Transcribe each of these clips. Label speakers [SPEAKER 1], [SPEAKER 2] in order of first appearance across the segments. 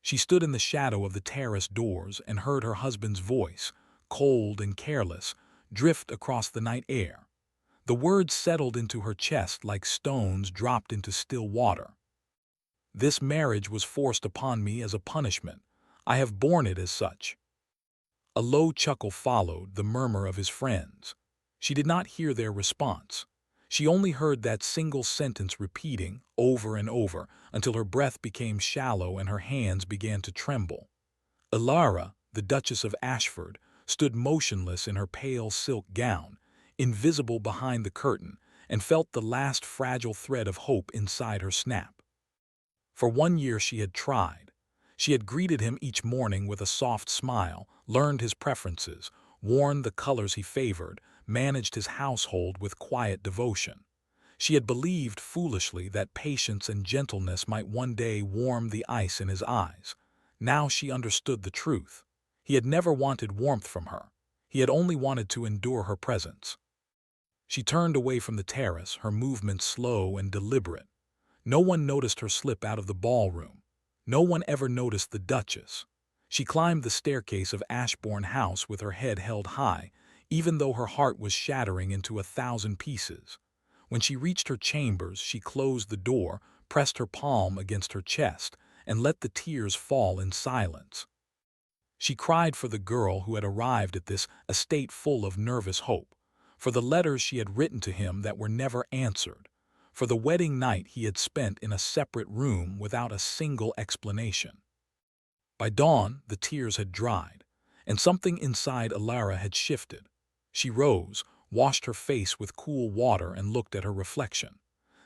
[SPEAKER 1] She stood in the shadow of the terrace doors and heard her husband's voice, cold and careless, drift across the night air. The words settled into her chest like stones dropped into still water. This marriage was forced upon me as a punishment. I have borne it as such. A low chuckle followed the murmur of his friends. She did not hear their response. She only heard that single sentence repeating over and over until her breath became shallow and her hands began to tremble. Ilara, the Duchess of Ashford, stood motionless in her pale silk gown, invisible behind the curtain, and felt the last fragile thread of hope inside her snap. For 1 year she had tried. She had greeted him each morning with a soft smile, learned his preferences, worn the colors he favored, managed his household with quiet devotion. She had believed foolishly that patience and gentleness might one day warm the ice in his eyes. Now she understood the truth. He had never wanted warmth from her. He had only wanted to endure her presence. She turned away from the terrace, her movements slow and deliberate. No one noticed her slip out of the ballroom. No one ever noticed the Duchess. She climbed the staircase of Ashbourne House with her head held high, even though her heart was shattering into 1,000 pieces. When she reached her chambers, she closed the door, pressed her palm against her chest, and let the tears fall in silence. She cried for the girl who had arrived at this estate full of nervous hope, for the letters she had written to him that were never answered, for the wedding night he had spent in a separate room without a single explanation. By dawn, the tears had dried, and something inside Ilara had shifted. She rose, washed her face with cool water, and looked at her reflection.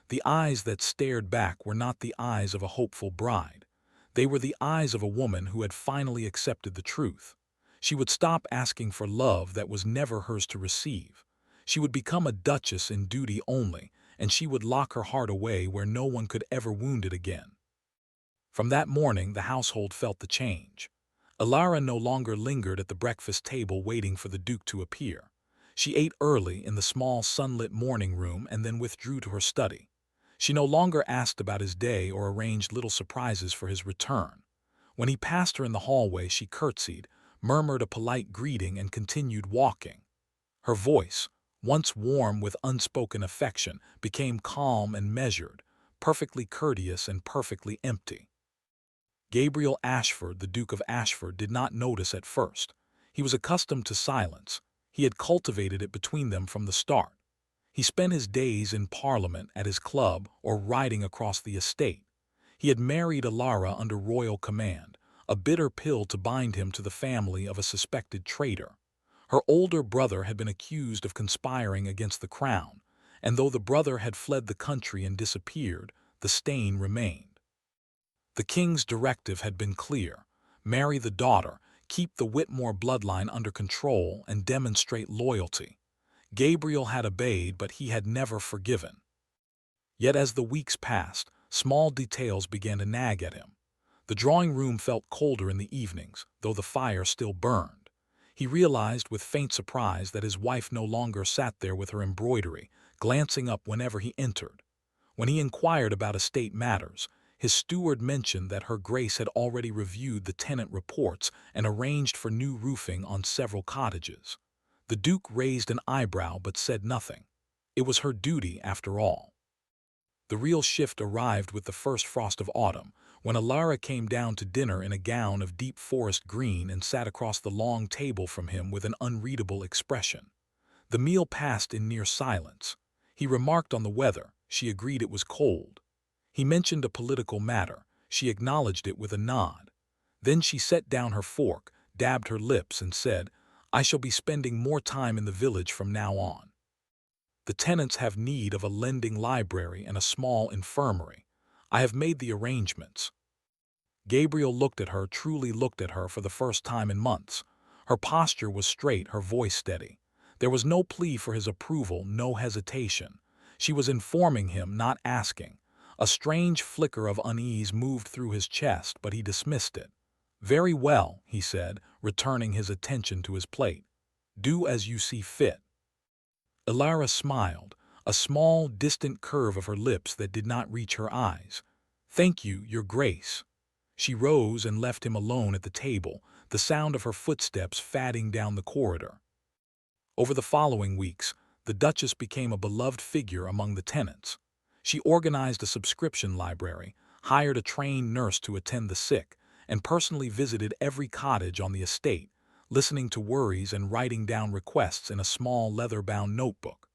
[SPEAKER 1] The eyes that stared back were not the eyes of a hopeful bride. They were the eyes of a woman who had finally accepted the truth. She would stop asking for love that was never hers to receive. She would become a duchess in duty only, and she would lock her heart away where no one could ever wound it again. From that morning, the household felt the change. Ilara no longer lingered at the breakfast table waiting for the Duke to appear. She ate early in the small sunlit morning room and then withdrew to her study. She no longer asked about his day or arranged little surprises for his return. When he passed her in the hallway, she curtsied, murmured a polite greeting, and continued walking. Her voice, once warm with unspoken affection, became calm and measured, perfectly courteous and perfectly empty. Gabriel Ashford, the Duke of Ashford, did not notice at first. He was accustomed to silence. He had cultivated it between them from the start. He spent his days in Parliament, at his club, or riding across the estate. He had married Ilara under royal command, a bitter pill to bind him to the family of a suspected traitor. Her older brother had been accused of conspiring against the crown, and though the brother had fled the country and disappeared, the stain remained. The king's directive had been clear: marry the daughter, keep the Whitmore bloodline under control, and demonstrate loyalty. Gabriel had obeyed, but he had never forgiven. Yet as the weeks passed, small details began to nag at him. The drawing room felt colder in the evenings, though the fire still burned. He realized with faint surprise that his wife no longer sat there with her embroidery, glancing up whenever he entered. When he inquired about estate matters, his steward mentioned that Her Grace had already reviewed the tenant reports and arranged for new roofing on several cottages. The Duke raised an eyebrow but said nothing. It was her duty, after all. The real shift arrived with the first frost of autumn, when Ilara came down to dinner in a gown of deep forest green and sat across the long table from him with an unreadable expression. The meal passed in near silence. He remarked on the weather. She agreed it was cold. He mentioned a political matter. She acknowledged it with a nod. Then she set down her fork, dabbed her lips, and said, "I shall be spending more time in the village from now on. The tenants have need of a lending library and a small infirmary. I have made the arrangements." Gabriel looked at her, truly looked at her for the first time in months. Her posture was straight, her voice steady. There was no plea for his approval, no hesitation. She was informing him, not asking. A strange flicker of unease moved through his chest, but he dismissed it. "Very well," he said, returning his attention to his plate. "Do as you see fit." Ilara smiled, a small, distant curve of her lips that did not reach her eyes. "Thank you, Your Grace." She rose and left him alone at the table, the sound of her footsteps fading down the corridor. Over the following weeks, the Duchess became a beloved figure among the tenants. She organized a subscription library, hired a trained nurse to attend the sick, and personally visited every cottage on the estate, listening to worries and writing down requests in a small leather-bound notebook.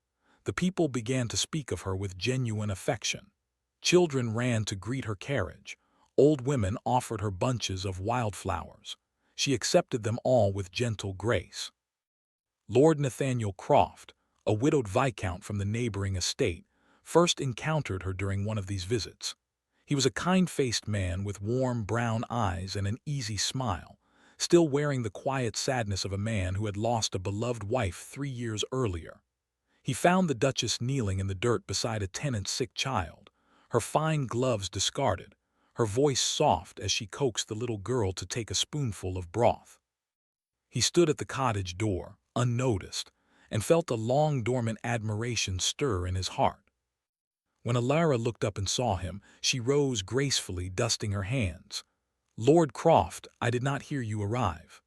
[SPEAKER 1] The people began to speak of her with genuine affection. Children ran to greet her carriage. Old women offered her bunches of wildflowers. She accepted them all with gentle grace. Lord Nathaniel Croft, a widowed viscount from the neighboring estate, first encountered her during one of these visits. He was a kind-faced man with warm brown eyes and an easy smile, still wearing the quiet sadness of a man who had lost a beloved wife 3 years earlier. He found the Duchess kneeling in the dirt beside a tenant's sick child, her fine gloves discarded, her voice soft as she coaxed the little girl to take a spoonful of broth. He stood at the cottage door, unnoticed, and felt a long-dormant admiration stir in his heart. When Alara looked up and saw him, she rose gracefully, dusting her hands. "Lord Croft, I did not hear you arrive."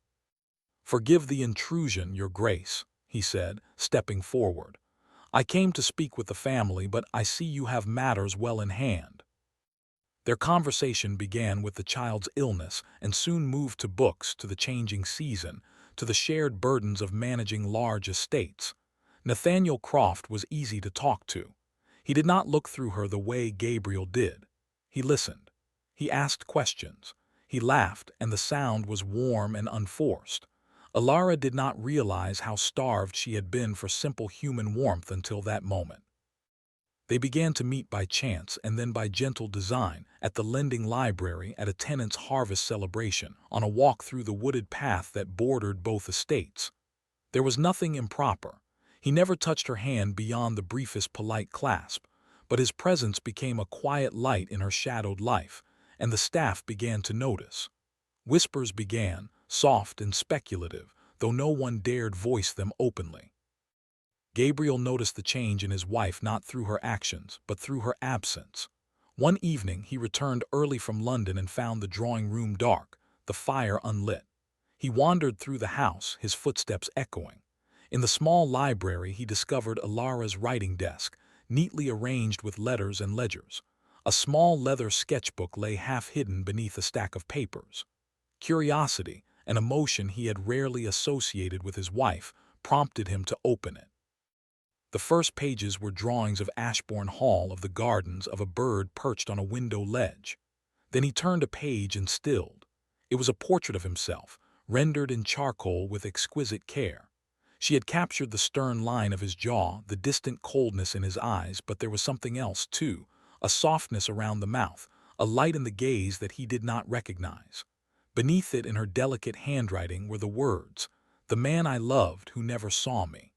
[SPEAKER 1] "Forgive the intrusion, Your Grace," he said, stepping forward. "I came to speak with the family, but I see you have matters well in hand." Their conversation began with the child's illness and soon moved to books, to the changing season, to the shared burdens of managing large estates. Nathaniel Croft was easy to talk to. He did not look through her the way Gabriel did. He listened. He asked questions. He laughed, and the sound was warm and unforced. Alara did not realize how starved she had been for simple human warmth until that moment. They began to meet by chance and then by gentle design, at the lending library, at a tenant's harvest celebration, on a walk through the wooded path that bordered both estates. There was nothing improper. He never touched her hand beyond the briefest polite clasp, but his presence became a quiet light in her shadowed life, and the staff began to notice. Whispers began, soft and speculative, though no one dared voice them openly. Gabriel noticed the change in his wife not through her actions, but through her absence. One evening he returned early from London and found the drawing room dark, the fire unlit. He wandered through the house, his footsteps echoing. In the small library he discovered Alara's writing desk, neatly arranged with letters and ledgers. A small leather sketchbook lay half-hidden beneath a stack of papers. Curiosity, an emotion he had rarely associated with his wife, prompted him to open it. The first pages were drawings of Ashbourne Hall, of the gardens, of a bird perched on a window ledge. Then he turned a page and stilled. It was a portrait of himself, rendered in charcoal with exquisite care. She had captured the stern line of his jaw, the distant coldness in his eyes, but there was something else, too, a softness around the mouth, a light in the gaze that he did not recognize. Beneath it, in her delicate handwriting, were the words, "The man I loved who never saw me."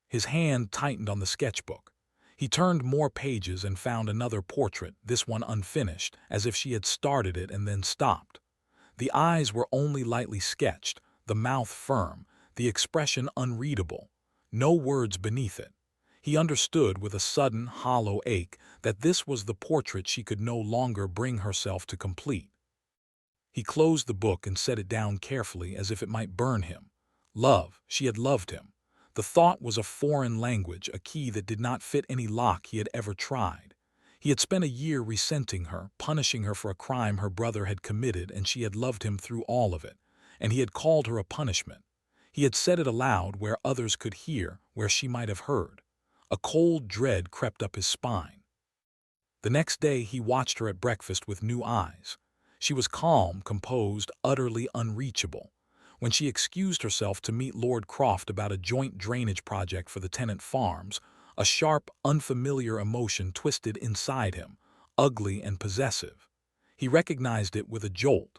[SPEAKER 1] His hand tightened on the sketchbook. He turned more pages and found another portrait, this one unfinished, as if she had started it and then stopped. The eyes were only lightly sketched, the mouth firm, the expression unreadable, no words beneath it. He understood with a sudden, hollow ache that this was the portrait she could no longer bring herself to complete. He closed the book and set it down carefully as if it might burn him. Love, she had loved him. The thought was a foreign language, a key that did not fit any lock he had ever tried. He had spent a year resenting her, punishing her for a crime her brother had committed, and she had loved him through all of it, and he had called her a punishment. He had said it aloud where others could hear, where she might have heard. A cold dread crept up his spine. The next day he watched her at breakfast with new eyes. She was calm, composed, utterly unreachable. When she excused herself to meet Lord Croft about a joint drainage project for the tenant farms, a sharp, unfamiliar emotion twisted inside him, ugly and possessive. He recognized it with a jolt.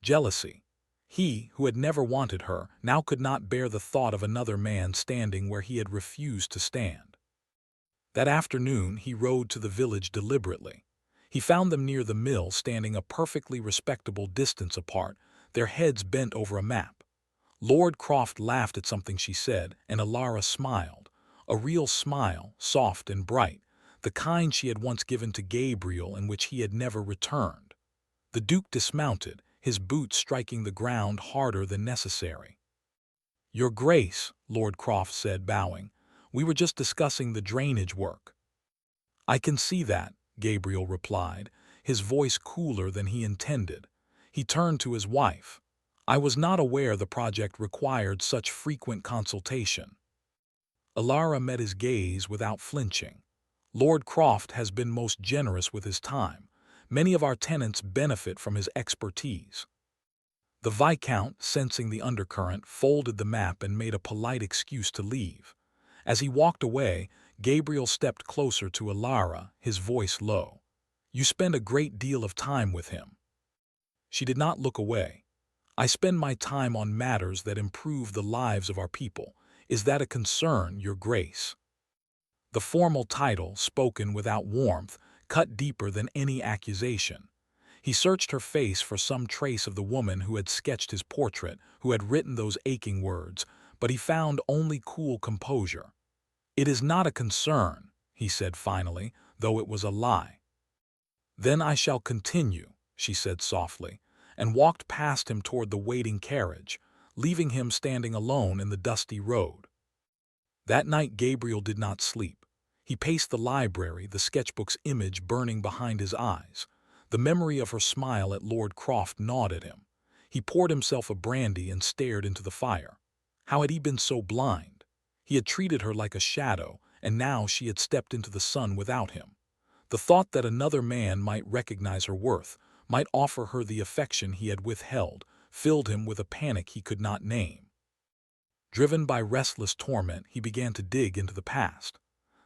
[SPEAKER 1] Jealousy. He, who had never wanted her, now could not bear the thought of another man standing where he had refused to stand. That afternoon he rode to the village deliberately. He found them near the mill, standing a perfectly respectable distance apart, their heads bent over a map. Lord Croft laughed at something she said, and Alara smiled. A real smile, soft and bright, the kind she had once given to Gabriel and which he had never returned. The Duke dismounted, his boots striking the ground harder than necessary. "Your Grace," Lord Croft said, bowing, "we were just discussing the drainage work." "I can see that," Gabriel replied, his voice cooler than he intended. He turned to his wife. "I was not aware the project required such frequent consultation." Alara met his gaze without flinching. "Lord Croft has been most generous with his time. Many of our tenants benefit from his expertise." The Viscount, sensing the undercurrent, folded the map and made a polite excuse to leave. As he walked away, Gabriel stepped closer to Alara, his voice low. "You spend a great deal of time with him." She did not look away. "I spend my time on matters that improve the lives of our people. Is that a concern, Your Grace?" The formal title, spoken without warmth, cut deeper than any accusation. He searched her face for some trace of the woman who had sketched his portrait, who had written those aching words, but he found only cool composure. "It is not a concern," he said finally, though it was a lie. "Then I shall continue," she said softly, and walked past him toward the waiting carriage, leaving him standing alone in the dusty road. That night Gabriel did not sleep. He paced the library, the sketchbook's image burning behind his eyes. The memory of her smile at Lord Croft gnawed at him. He poured himself a brandy and stared into the fire. How had he been so blind? He had treated her like a shadow, and now she had stepped into the sun without him. The thought that another man might recognize her worth, might offer her the affection he had withheld, filled him with a panic he could not name. Driven by restless torment, he began to dig into the past.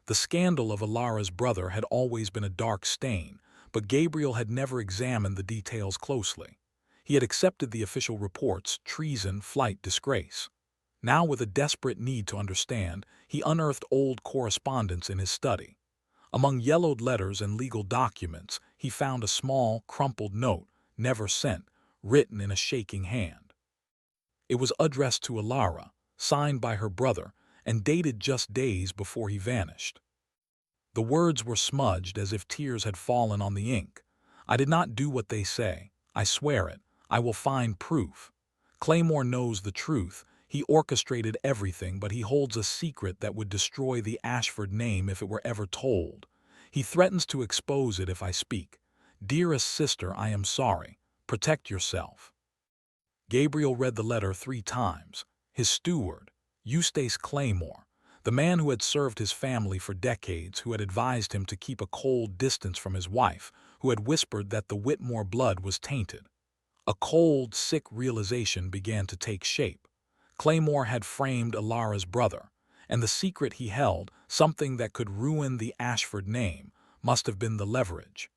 [SPEAKER 1] The scandal of Alara's brother had always been a dark stain, but Gabriel had never examined the details closely. He had accepted the official reports: treason, flight, disgrace. Now, with a desperate need to understand, he unearthed old correspondence in his study. Among yellowed letters and legal documents, he found a small, crumpled note, never sent, written in a shaking hand. It was addressed to Alara, signed by her brother, and dated just days before he vanished. The words were smudged as if tears had fallen on the ink. "I did not do what they say. I swear it. I will find proof. Claymore knows the truth. He orchestrated everything, but he holds a secret that would destroy the Ashford name if it were ever told. He threatens to expose it if I speak. Dearest sister, I am sorry. Protect yourself." Gabriel read the letter 3 times. His steward, Eustace Claymore, the man who had served his family for decades, who had advised him to keep a cold distance from his wife, who had whispered that the Whitmore blood was tainted. A cold, sick realization began to take shape. Claymore had framed Alara's brother, and the secret he held, something that could ruin the Ashford name, must have been the leverage.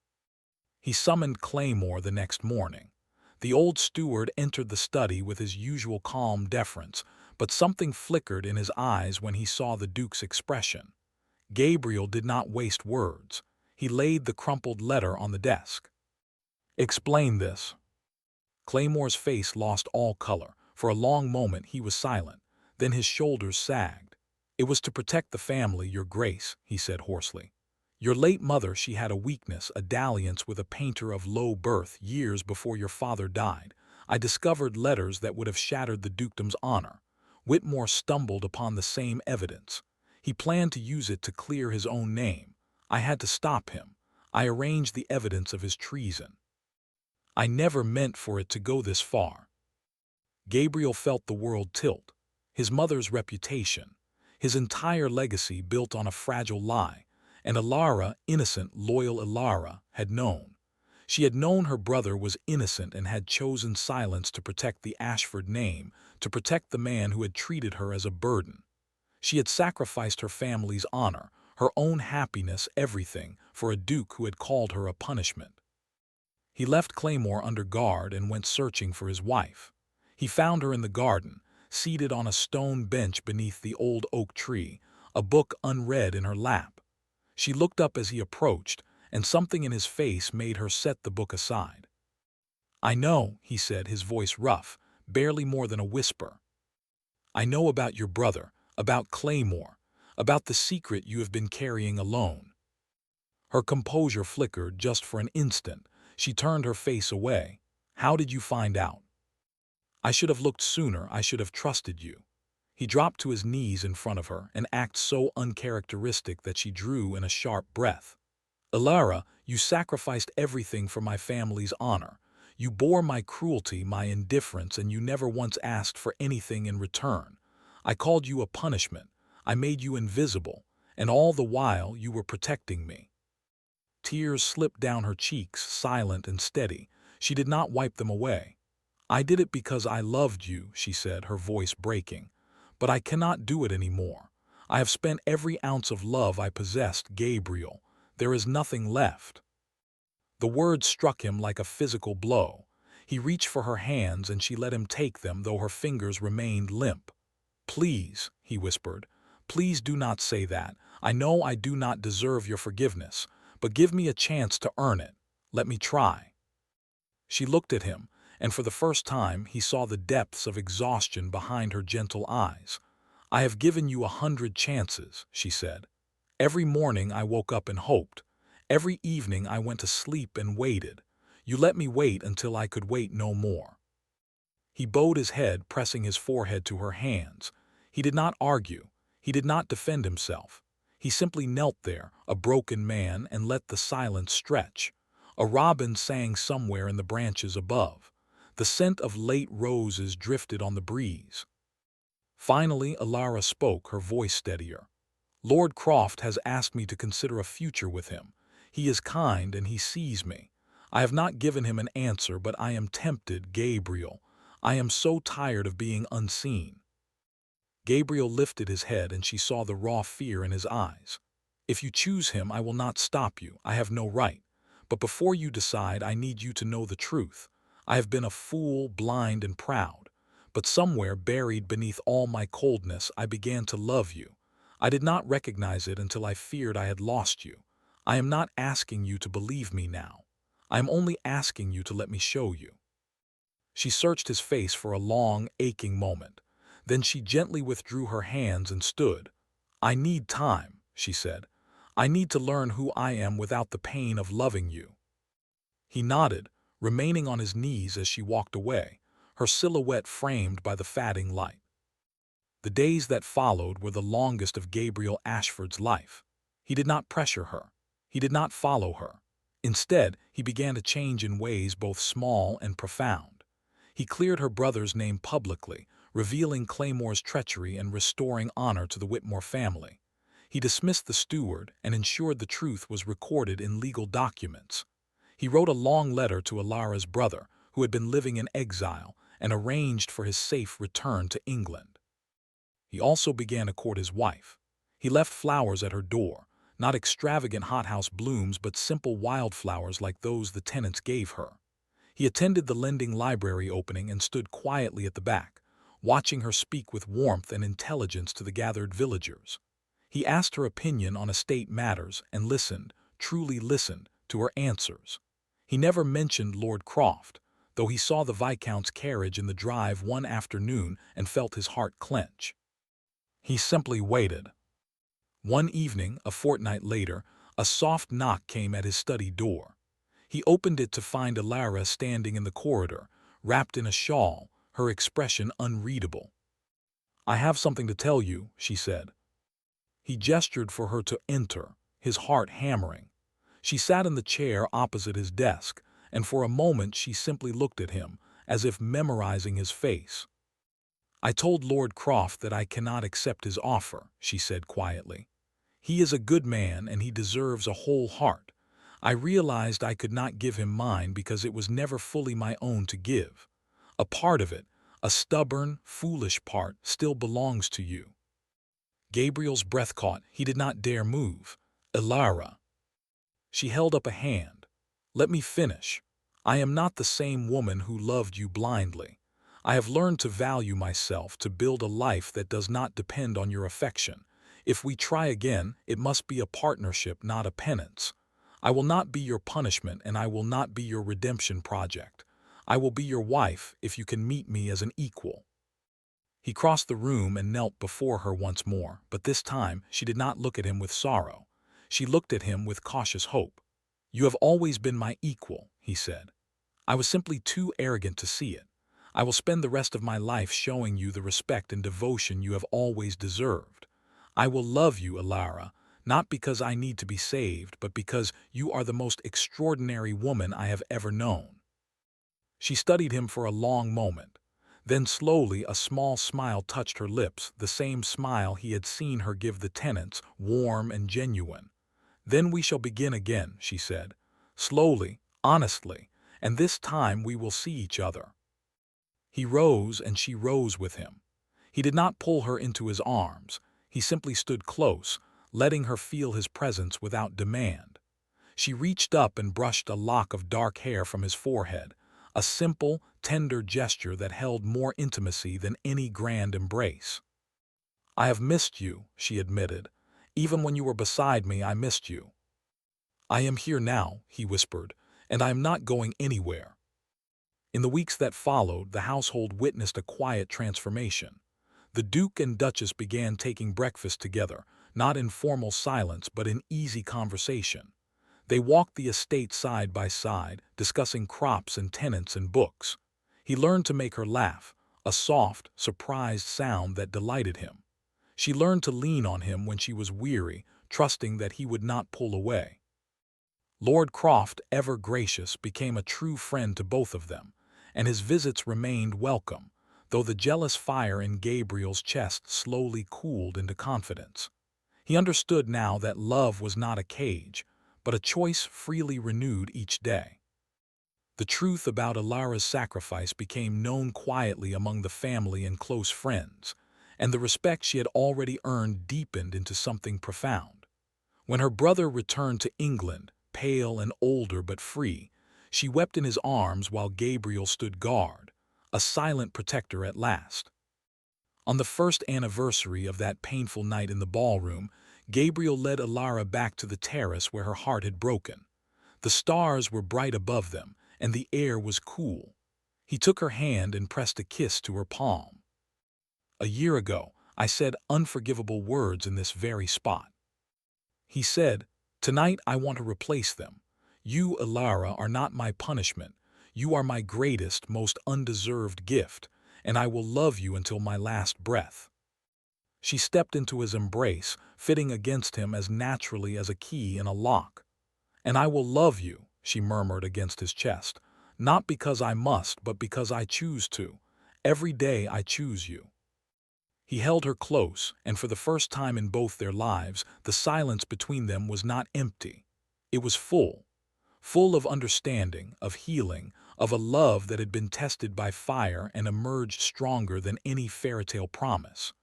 [SPEAKER 1] He summoned Claymore the next morning. The old steward entered the study with his usual calm deference, but something flickered in his eyes when he saw the Duke's expression. Gabriel did not waste words. He laid the crumpled letter on the desk. "Explain this." Claymore's face lost all color. For a long moment he was silent. Then his shoulders sagged. "It was to protect the family, Your Grace," he said hoarsely. "Your late mother, she had a weakness, a dalliance with a painter of low birth years before your father died. I discovered letters that would have shattered the dukedom's honor. Whitmore stumbled upon the same evidence. He planned to use it to clear his own name. I had to stop him. I arranged the evidence of his treason. I never meant for it to go this far." Gabriel felt the world tilt. His mother's reputation, his entire legacy built on a fragile lie, and Alara, innocent, loyal Alara, had known. She had known her brother was innocent and had chosen silence to protect the Ashford name, to protect the man who had treated her as a burden. She had sacrificed her family's honor, her own happiness, everything, for a duke who had called her a punishment. He left Claymore under guard and went searching for his wife. He found her in the garden, seated on a stone bench beneath the old oak tree, a book unread in her lap. She looked up as he approached, and something in his face made her set the book aside. "I know," he said, his voice rough, barely more than a whisper. "I know about your brother, about Claymore, about the secret you have been carrying alone." Her composure flickered just for an instant. She turned her face away. How did you find out? I should have looked sooner. I should have trusted you. He dropped to his knees in front of her, an act so uncharacteristic that she drew in a sharp breath. Elara, you sacrificed everything for my family's honor. You bore my cruelty, my indifference, and you never once asked for anything in return. I called you a punishment. I made you invisible, and all the while you were protecting me. Tears slipped down her cheeks, silent and steady. She did not wipe them away. I did it because I loved you, she said, her voice breaking. But I cannot do it anymore. I have spent every ounce of love I possessed, Gabriel. There is nothing left. The words struck him like a physical blow. He reached for her hands and she let him take them, though her fingers remained limp. Please, he whispered, please do not say that. I know I do not deserve your forgiveness, but give me a chance to earn it. Let me try. She looked at him, and for the first time he saw the depths of exhaustion behind her gentle eyes. I have given you 100 chances, she said. Every morning I woke up and hoped. Every evening I went to sleep and waited. You let me wait until I could wait no more. He bowed his head, pressing his forehead to her hands. He did not argue. He did not defend himself. He simply knelt there, a broken man, and let the silence stretch. A robin sang somewhere in the branches above. The scent of late roses drifted on the breeze. Finally, Elara spoke, her voice steadier. Lord Croft has asked me to consider a future with him. He is kind and he sees me. I have not given him an answer, but I am tempted, Gabriel. I am so tired of being unseen. Gabriel lifted his head and she saw the raw fear in his eyes. If you choose him, I will not stop you. I have no right. But before you decide, I need you to know the truth. I have been a fool, blind and proud. But somewhere buried beneath all my coldness, I began to love you. I did not recognize it until I feared I had lost you. I am not asking you to believe me now. I am only asking you to let me show you. She searched his face for a long, aching moment. Then she gently withdrew her hands and stood. I need time, she said. I need to learn who I am without the pain of loving you. He nodded, remaining on his knees as she walked away, her silhouette framed by the fading light. The days that followed were the longest of Gabriel Ashford's life. He did not pressure her. He did not follow her. Instead, he began to change in ways both small and profound. He cleared her brother's name publicly, revealing Claymore's treachery and restoring honor to the Whitmore family. He dismissed the steward and ensured the truth was recorded in legal documents. He wrote a long letter to Elara's brother, who had been living in exile, and arranged for his safe return to England. He also began to court his wife. He left flowers at her door, not extravagant hothouse blooms but simple wildflowers like those the tenants gave her. He attended the lending library opening and stood quietly at the back, watching her speak with warmth and intelligence to the gathered villagers. He asked her opinion on estate matters and listened, truly listened, to her answers. He never mentioned Lord Croft, though he saw the Viscount's carriage in the drive one afternoon and felt his heart clench. He simply waited. One evening, a fortnight later, a soft knock came at his study door. He opened it to find Elara standing in the corridor, wrapped in a shawl, her expression unreadable. I have something to tell you, she said. He gestured for her to enter, his heart hammering. She sat in the chair opposite his desk, and for a moment she simply looked at him, as if memorizing his face. I told Lord Croft that I cannot accept his offer, she said quietly. He is a good man and he deserves a whole heart. I realized I could not give him mine because it was never fully my own to give. A part of it, a stubborn, foolish part, still belongs to you. Gabriel's breath caught. He did not dare move. Elara. She held up a hand. Let me finish. I am not the same woman who loved you blindly. I have learned to value myself, to build a life that does not depend on your affection. If we try again, it must be a partnership, not a penance. I will not be your punishment and I will not be your redemption project. I will be your wife if you can meet me as an equal. He crossed the room and knelt before her once more, but this time she did not look at him with sorrow. She looked at him with cautious hope. "You have always been my equal," he said. "I was simply too arrogant to see it. I will spend the rest of my life showing you the respect and devotion you have always deserved. I will love you, Alara, not because I need to be saved, but because you are the most extraordinary woman I have ever known." She studied him for a long moment. Then slowly a small smile touched her lips, the same smile he had seen her give the tenants, warm and genuine. "Then we shall begin again," she said. "Slowly, honestly, and this time we will see each other." He rose and she rose with him. He did not pull her into his arms. He simply stood close, letting her feel his presence without demand. She reached up and brushed a lock of dark hair from his forehead, a simple, tender gesture that held more intimacy than any grand embrace. "I have missed you," she admitted. "Even when you were beside me, I missed you." "I am here now," he whispered, "and I am not going anywhere." In the weeks that followed, the household witnessed a quiet transformation. The Duke and Duchess began taking breakfast together, not in formal silence but in easy conversation. They walked the estate side by side, discussing crops and tenants and books. He learned to make her laugh, a soft, surprised sound that delighted him. She learned to lean on him when she was weary, trusting that he would not pull away. Lord Croft, ever gracious, became a true friend to both of them, and his visits remained welcome, though the jealous fire in Gabriel's chest slowly cooled into confidence. He understood now that love was not a cage, but a choice freely renewed each day. The truth about Alara's sacrifice became known quietly among the family and close friends, and the respect she had already earned deepened into something profound. When her brother returned to England, pale and older but free, she wept in his arms while Gabriel stood guard, a silent protector at last. On the first anniversary of that painful night in the ballroom, Gabriel led Alara back to the terrace where her heart had broken. The stars were bright above them, and the air was cool. He took her hand and pressed a kiss to her palm. "A year ago, I said unforgivable words in this very spot," he said. "Tonight I want to replace them. You, Alara, are not my punishment. You are my greatest, most undeserved gift, and I will love you until my last breath." She stepped into his embrace, fitting against him as naturally as a key in a lock. "And I will love you," she murmured against his chest, "not because I must, but because I choose to. Every day I choose you." He held her close, and for the first time in both their lives, the silence between them was not empty. It was full. Full of understanding, of healing, of a love that had been tested by fire and emerged stronger than any fairy-tale promise.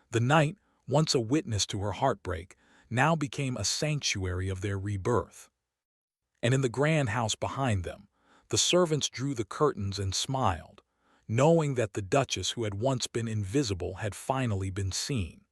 [SPEAKER 1] The night, once a witness to her heartbreak, now became a sanctuary of their rebirth. And in the grand house behind them, the servants drew the curtains and smiled, knowing that the Duchess who had once been invisible had finally been seen.